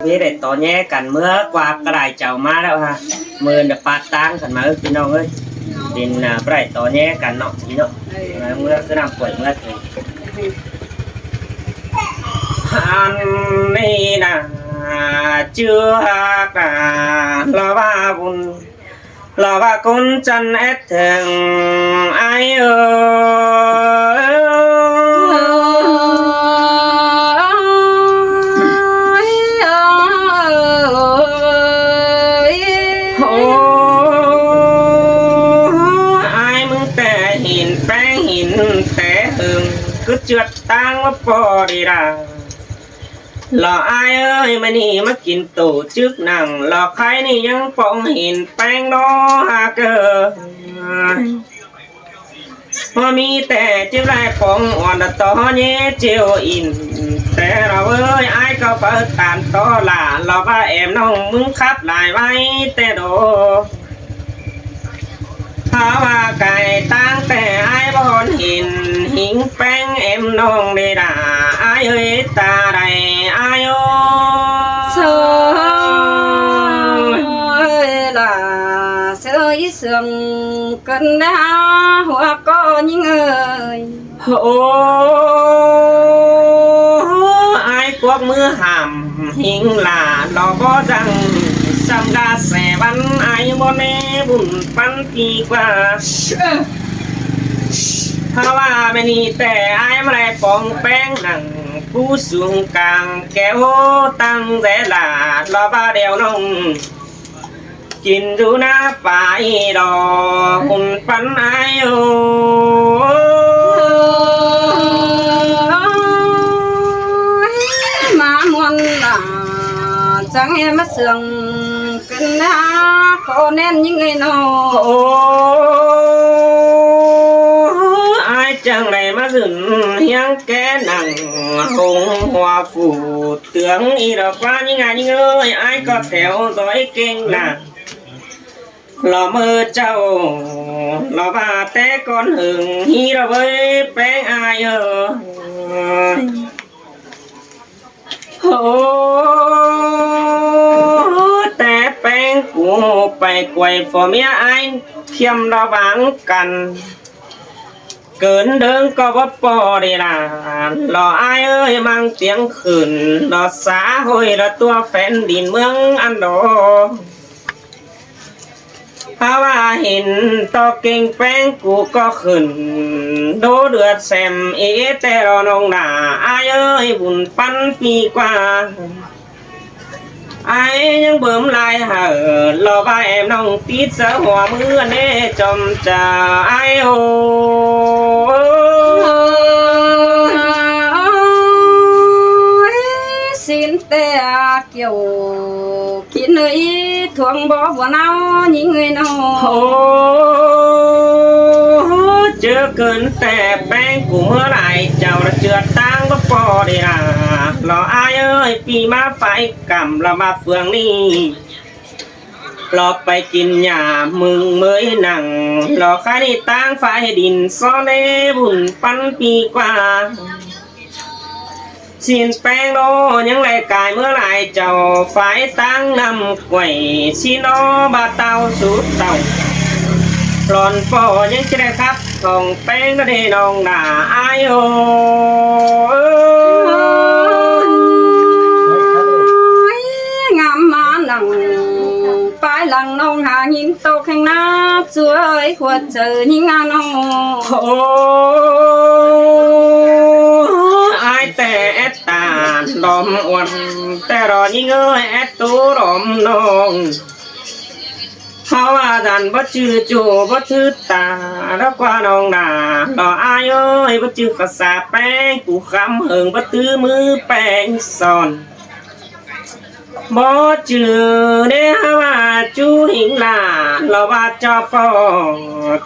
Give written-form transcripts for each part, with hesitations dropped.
นี่ได้ต่อแย่กันเมื่อกว่ากระไรเจ้ามาแล้วฮะมือเดปาตั้งกันมาพี่น้องเอ้ยดินไร่ต่อแย่กันเนาะพี่น้องเมื่อคือนำป่วยเมื่อคืนอันนี้นะเชื่อกะลาว่าบุญลาว่าคนจันเอ็ดถึงไอเอcứ trượt tang mà bỏ đi ra lò ai ơi mà ni mà kín tổ chức nàng lò khai niยังป้องหินแป้งน้อหาเกอพอมีแต่เจ้าไรป้องอ่อนต่อเนี้ยเจียวอินแต่เราเอ้ยไอ้ก็เปิดตานต่อละเราว่าแอมน้องมึงขับหลายไว้แต่โดถ้าว่าไก่ตั้งแต่ไอ้บอนหินหิงแป้งเอ็มน้องได้ด่าไอ้เอ้ยตาใดไอ้โอ้เสือล่ะเสืออีเสื่อมกันนะหัวก็ยิ่งเอ้ยโอ้ไอ้กวกมือห่ำหิงหลาดอกบ่จังสัมดาแสบันไอ้บ่แน่บุญปันปีกว่าถ้าว่าไม่นี่แต่ไอ้มาได้ปองแป้งหนังผู้สูงกลางแก้วตั้งแต่หลาดรอบ้าเดียวน้องกินดูหน้าป่าอีดอกบุญปันไอ้โอมาม่วนล่ะจังให้มาเสื่องกันนะขอแน่นยิ่งไงน้อโอ้ไอ้จังไรมาถึงยังแกนังคงหัวฟูเตืองอีดอกฟ้ายิ่งไงยิ่งเอ้ยไอ้ก็แถวซอยเก่งนะหล่อมือเจ้าหล่อบ้าแต่ก่อนหึงฮีเราเว้ยแป้งอายเออโอ้แต่แป้งกูไปกวยฝอเมียไอ้เทียมระวังกันเกินเดินก็ว่าปอดีล่ะหล่อไอ้เอ้ยมังเตียงขืนหล่อสาหอยละตัวแฟนดินเมืองอันโดเพราะว่าเห็นต่อเก่งแป้งกูก็ขึ้นโดเดือดแซมเอแต่รอนองหนาไอ้เอ้ยบุญปันปีกว่าไอ้ยังเบิ่มลายเห่อรอบ้าแอมน้องติดเสือหัวมือเน่จอมจ่าไอ้โอสินแต่เกี่ยวกินเลยทวงบ่บ่เนายิ่งไงน้อโอ้เจอเกินแต่แป้งกูเมื่อไรเจ้าเจือตั้งก็พอดีนะรออายเอ้ยปีมาไฟกำเรามาเฟืองนี่รอไปกินหญ้ามึงเมยหนังรอข้านี่ตั้งไฟดินซ้อนเล่บุญปันปีกว่าสินแป้งโลยังไรกายเมื่อไรเจ้าไฟตั้งนำกวยชิโนบาเตาสุดเตาหลอนปอยังจะได้ครับของแป้งก็ได้น้องด่าไอโองามมาหนังปลายหลังน้องหาหินโตข้างหน้าสวยขวดเจอยิ่งงานน้องโอ้ไอแต่แอดตาดอมอ้วนแต่รอยิ่งเอ้ยแอดตูรอมน้องเพราะว่าดันบ่จื้อจูบ่ถือตาแล้วกว่าน้องด่าดอกอายเอ้ยบ่จื้อภาษาแป้งกูคำเหิงบ่ตื้อมือแป้งซ่อนบ่จื้อเด้ว่าจูหิงลาเราว่าจอปอ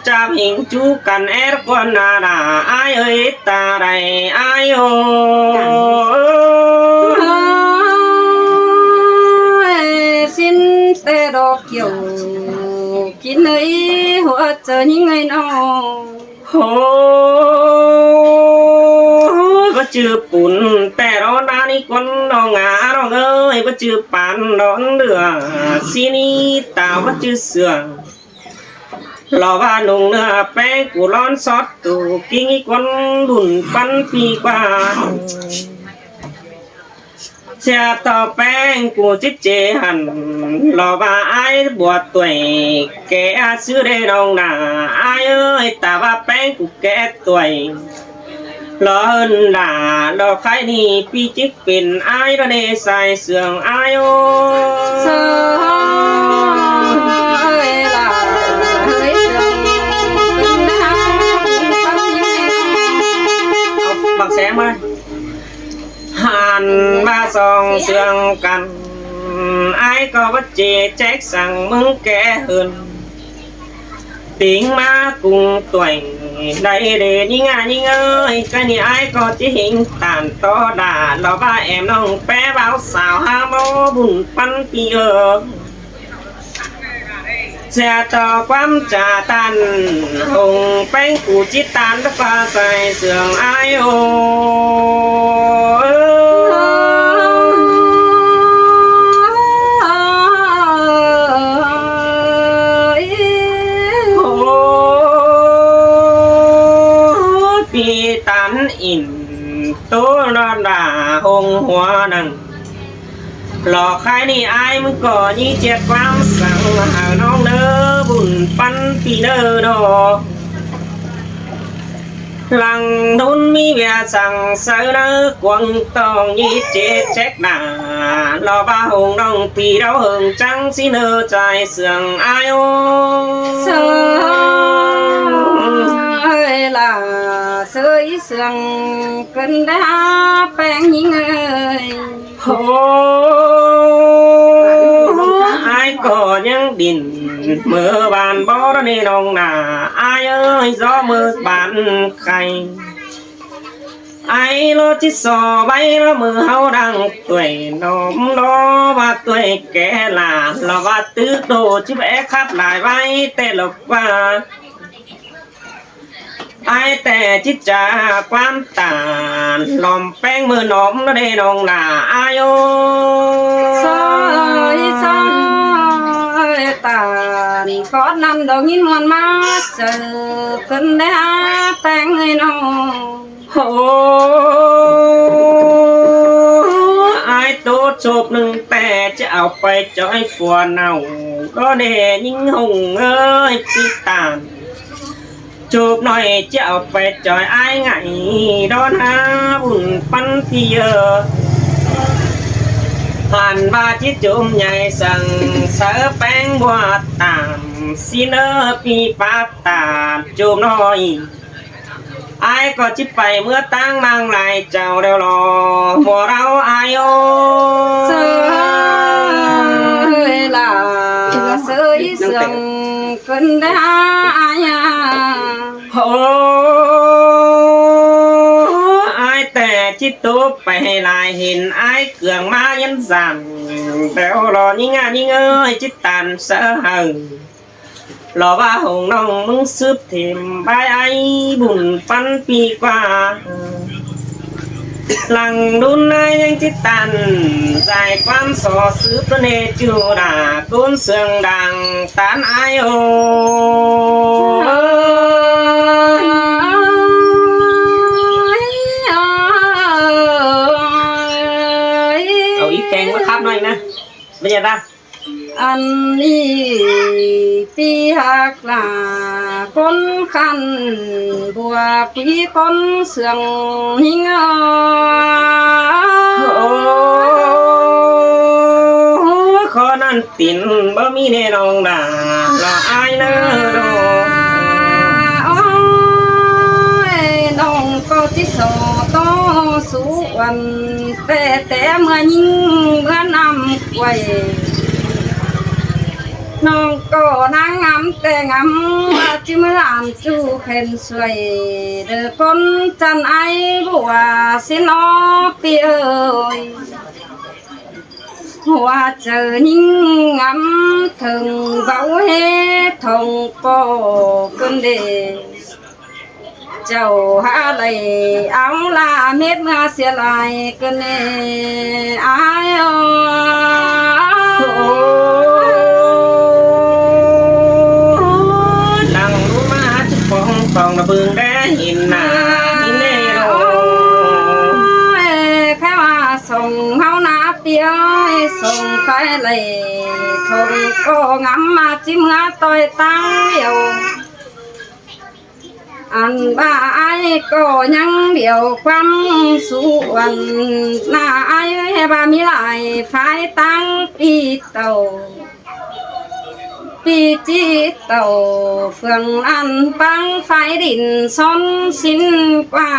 จับหิงจูกันแอดกว่านาด่าอายเอ้ยตาใดอายโอสินแต่ดอกเกี่ยวกินเลยหัวเจอยิ่งไงน้อโอ้ก็ จือปุ่นแต่รอนานี่คนน้องาน้องเอ้ยบ่จือปานร้อนเดือสีนี้ตาบ่จือเสือรอว่านุ่งเนื้อแป้งกูร้อนซอดตูกิ้งอีกคนบุญปันปีกว่าเสียต่อแป้งกูจิเจหันรอว่าไอ้บวชตัวแกซื้อได้น้องนาไอ้เอ้ยแต่ว่าแป้งกูแกตัวรอเฮินด่ารอใครนี่พี่จิกเป็นไอ้ระเนใส่เสื่องไอ้โอ เสยล่ะเฮ้ยเสื่องเป็นหาปันยิง เอาบักแสงมาหันมาส่องเสื่องกันไอ้ก็ว่าเจแจ็คสั่งมึงแกเฮินติงมาcùng tuổi đây để đi ngà đi ơi cái này ai có chỉ hình tàn to đà lo ba em nông bé báo xào ha mô bùn pan piơ xe to quắm trà tan hùng bánh củ chi tan đất pha xài sườn ai ô tán in tố nó đã hùng hoa đằng lò khai ni ai mới có như chết quang sang hà non nơ bùn pan pi nơ đồ lăng đôn mi về sang sơ nơ quăng tòng như chết chết nà lò ba hùng đông pi đau hừng trắng xin nơ trái sườn ai ô ơi là sơi sườn cần đá bèn những ơi ai có những đình mưa bàn bó đó nên ông nà ai ơi gió mưa bàn khay ai lo chỉ sò bay nó mưa hao đang tuổi nóm đó và tuổi kẻ là và tứ đồ chứ bé khắp lại bay tê lộc và aiแต่จิตจาความตาหลอมแป้งมือหนอมแล้วได้น้องหนาอายโอ sơi tàn có năm đầu nhìn muôn mắt chờ cần đá bèn người nông โอ้ไอ้โตจบหนึ่งแต่จะเอาไปจอยฝัวเน่าก็เดยิ่งหงเอ้ยปีตานจูบหน่อยจะเอาไปจอยไอ้ไงโดนหาบุญปันพี่เยอะหันบาจิจุ่มใหญ่สั่งเสือแป้งบัวตามซีเนอร์ปีปาตาจูบหน่อยไอ้ก็จิไปเมื่อตั้งนางลายเจ้าเร็วรอหัวเราไอโอ sơi là sơi sườn cần đá ya โอ้ไอ้แต่จิตตุไปลายเห็นไอ้เกลืองมายันสั่นแต่รอยิ่งยิ่งเอ้ยจิตตันเสหังรอว่าหงน้องมึงสืบถิ่มใบไอ้บุญปันปีกว่าหลังดุนนายยังจิตตันใจความสอสืบตัวเนจูดากุนเสืองดังตานไอโอเอาอีกแกงมาครับหน่อยนะไม่ใช่ปะ anh đi ti hạc là con khăn bùa quý con sườn hình khó nan tin bơ mi nè nong đà là ai nơ đồ ôi nong có tí sò to sú quần té té mưa nhìn mưa năm quay nong có nắng ngắm té ngắm chứ mới làm chú khen xoay được con chân ai bùa xin nó pi ơi hoa chờ nhìn ngắm thường bảo hết thòng có cơn đề เจ้าหาไหลเอาลาเม็ดมาเสียลายกันเนอายนั่งรู้มาจะฟ้องตองระเบิงได้หินหน้าหินเนโร แค่ว่าส่งเฮาหน้าเปียส่งไปเลยทงก็งำมาจิ้มหาต่อยตั้งเดียวอันบ้าไอ้ก็ยังเดียวความส่วนหน้าไอ้ให้บ้ามีหลายฝ่ายตั้งปีเต่าปีจีเต่าเฟืองอันปังไฟดินซ้อนสิ้นกว่า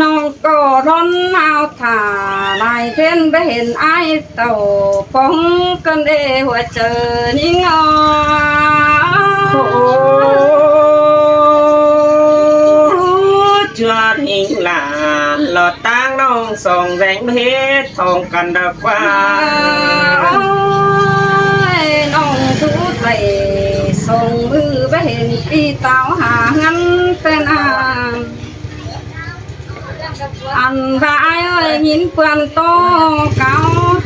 น้องก็ร้อนเอาถ่าลายเพ่นไปเห็นไอ้เต่าป้องกันเดหัวเจอนิ่งเชื่อหิงหลาหลอดตั้งน้องส่องแสงเพชรทองกันดักว่าน้องทุกไทยส่งมือไปเห็นปีเต่าหางั้นเป็นอันบ่ายเอ้ยยินเพื่อนโตเก่า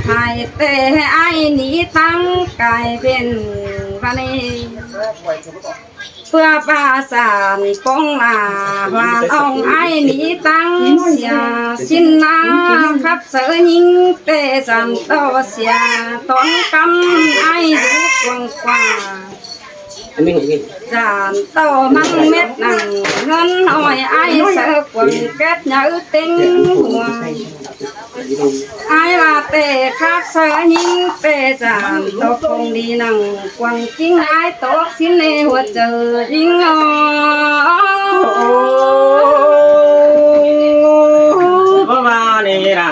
หายแต่ให้ไอ้หนีตั้งกายเป็นวันนี้เพื่อปราสานปองลาวานอ่องไอ้หนีตั้งเสียสิ้นนาครับเสือยิงเตะจันโตเสียตอนกำไอ้ดูกว้างกว่าจานโตมันเม็ดหนังเงินอ้อยไอ้เสือกวงแก๊สเนื้อติ้งหัวไอ้ว่าเตะครับเสือยิงเตะจานโตคงดีหนังกวางกิ้งไอ้โตสิ้นในหัวเจอยิงว่านี่ล่ะ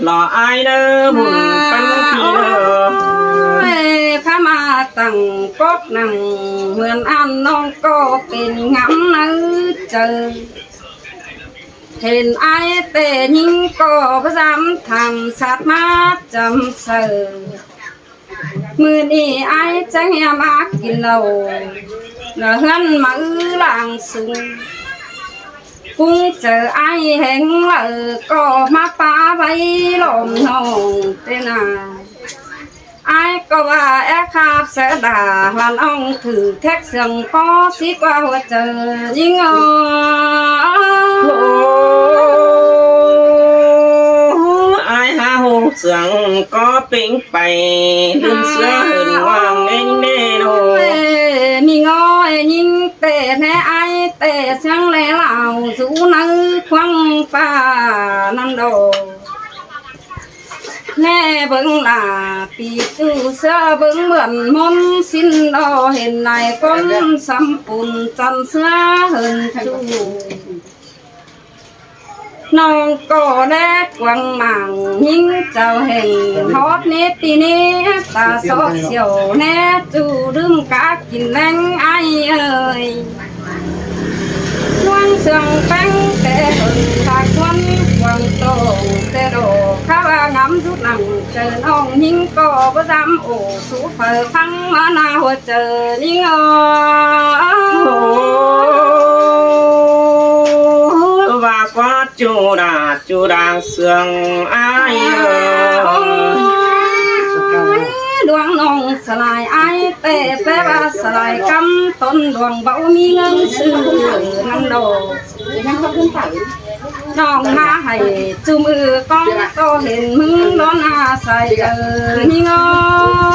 หล่อไอ้เด้อบุญเป็นพี่เด้อข้ามาตั้งกบหนังเหมือนอันน้องก็เป็นงำนึกเจอเห็นไอ้เตะยิงก็ประจำทำสัตว์มาจำเสือมือนี้ไอ้จะเงียมากินเหล้าเนื้อหันมือหลังสูงกุ้งเจอไอ้แห้งเลยก็มาปาไว้ลมน้องเต้นาไอ้ก็ว่าแอบคาบเสดาวันอ่องถือแท็กเสียงพอสิกว่าหัวเจอยิงไอ้หาหูเสียงก็ปิงไปลืมเสื้อหืนว่างเน่เน่โนมีงอยยิงเตะแน่ไอ้เตะเสียงเล่เหล่าสูนึกควังฟ้านั่นโดแน่เบิ่งลาปีจูเสื้อเบิ่งเหมือนมนสิ้นดอเห็นนายก้นสัมปุ่นจันเสื้อเหินจูน้องก็แลกวังหมางยิ่งเจ้าเห็นฮอดนี้ปีนี้ตาสอดเสียวแน่จูดื่มกากินแรงไอ้เอ้ยวังเสียงแป้งแต่หนปากวันวังโตแต่โดข้าวงำทุกหนังเจอน้องยิ่งก็ประจำโอ้สูเฟอฟังมาหน้าหัวเจอยิ่งว่าก็จูดาเสียงไอ้ดวงน้องสลายไอ้เตะแปลว่าสลายกำต้นดวงเบามีเงินซื้อนั่งโดน้องมาให้จูมือก้องโตเห็นมึงร้อนอาใส่เจอนี่งอ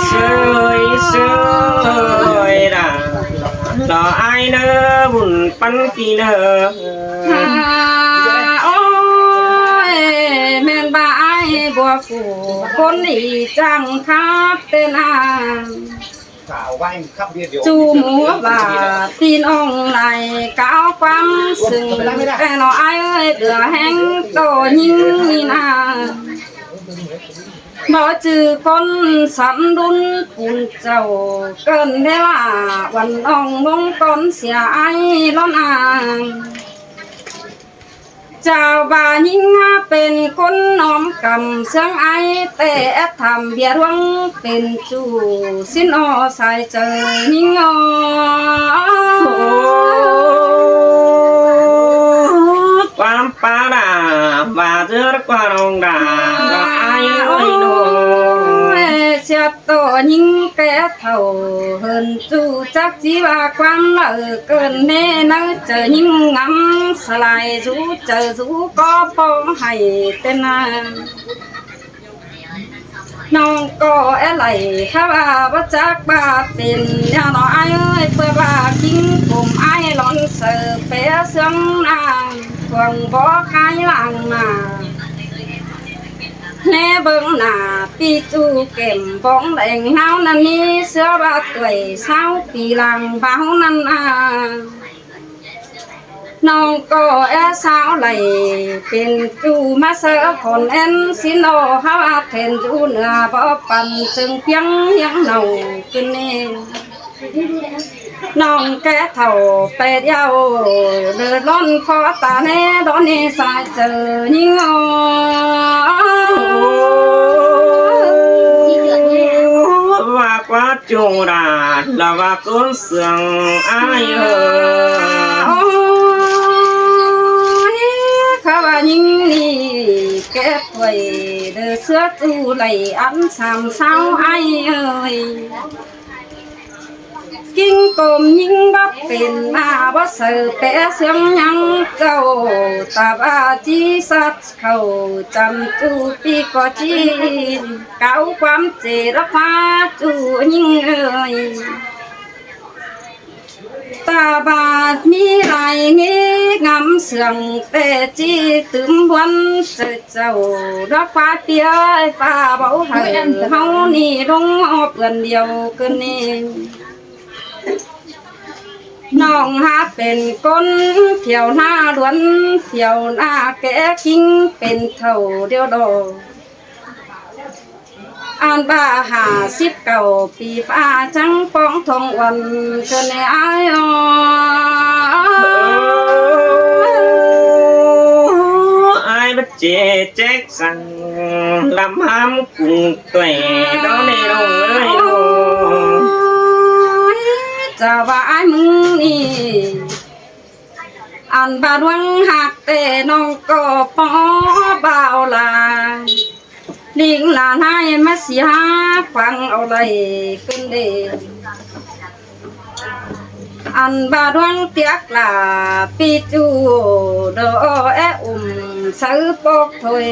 เสยด่าต่อไอ้เด้อบุญปันปีเด้อโอ้ยแม่นบ่าไอ้บัวฟูคนดีจังครับเต้นอาจูหมูบาตีนองไหลก้าวความซึ่งแต่น้อไอ้เอ้ยเดือแห้งโตยิ่งนี่นาบ่จือคนสันดุนปุ่นเจ้าเกินเวลาวันอ่องมงก้นเสียไอ้ร้อนอ่างเจ้าบ่ายิ่งเป็นคนน้อมกำเสียงไอแต่แอบทำเบียร์วังเป็นจูสิ้นอใส่เจอยิ่ง ความปาดาว่าเจอกว่าน้องดาก็อายเอ้ยน้อง เสียตัวยิ่งแก่เท่าเฮินจูจักจีว่าความเลอเกินแน่นะเจอยิ่งงำสลายจูเจอจูก็พอให้เต้นนาน้องก็อะไรข้าว่าบ่จักบาเป็นแนวน้อยเอ้ยเพื่อว่ากินกลุ่มไอ้หลอนเสือเปียเสียงนางควงบ่ขายหลังมาแน่เบิ่งหน้าปีจูเก็มบ้องแดงเฮานั่นนี่เสือว่าตัวเศร้าปีหลังเบานั่นน้องก็สาวไหลเป็นจูมาเสือคนเอ็นสิโนฮาเทนจูเนื้อบ่ปันจึงเพียงยังเนาขึ้นนี่น้องแก่เท่าเป็ดยาวเดือดร้อนคอตาแน่ดอนนี่สายเจอยิ่งว่าquá chung đà làว่าcốn sương aiข้าว่ายิ่งนี่แก่ป่วยเดือเสื้อจูไหลอันสามเศร้าไอ้เอ้ยกิ้งกลมยิ่งบับเป็นมาบ่เสือแปะเสียงยังเก่าตาบาจีสัดเขาจำจูปีก็จีเก่าความเจรฟ้าจูยิ่งเอ้ยตาบาดมีไรงี้งำเสียงแต่จีตึมวันเจ้ารักฟ้าเปียฟ้าเบาให้เฮานี่ลงออกเพื่อนเดียวกันนี่น้องหาเป็นคนเที่ยวหน้าล้วนเที่ยวหน้าแก่กิ้งเป็นเท่าเดียวดอกอ่านบ้า59 ปีฟ้าจังป้องทองวันเกินในอายai bắt chế chết rằng làm ham cùng tuệ đó nè rồi ơi จะว่าไอ้มึงนี่อันบาดวังหักแต่น้องก็พอเบาลาลิงลาให้มาเสียฟังเอาไรขึ้นเดอันบาดวังเตียกลาปีจูโดซื้อปกถอย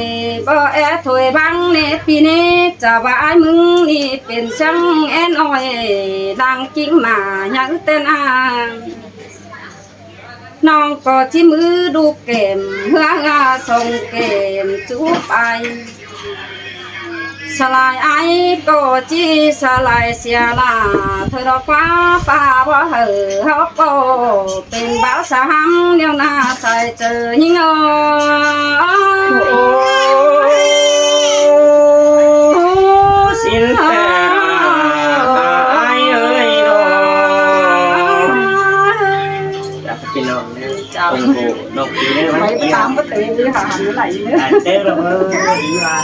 บ่ถอยบังเนปีนี้จะว่าไอ้มึงนี่เป็นช่างแอนอ้อยดังกิ้งมาอย่างเต้นน้องก็ที่มือดูเกมเฮืองส่งเกมจูไปสลายไอ้ก็จีสลายเสียลาเธอดอกฟ้าฟ้าบ่เหอเฮาก็เป็นบ่าวสามเดียวหน้าใส่เจอยิ่งxin thề ai ơi nó đã phải nó ủng hộ độc tí đấy mấy tám bất kỳ đi hả hẳn cái này nữa tê rồi đi ra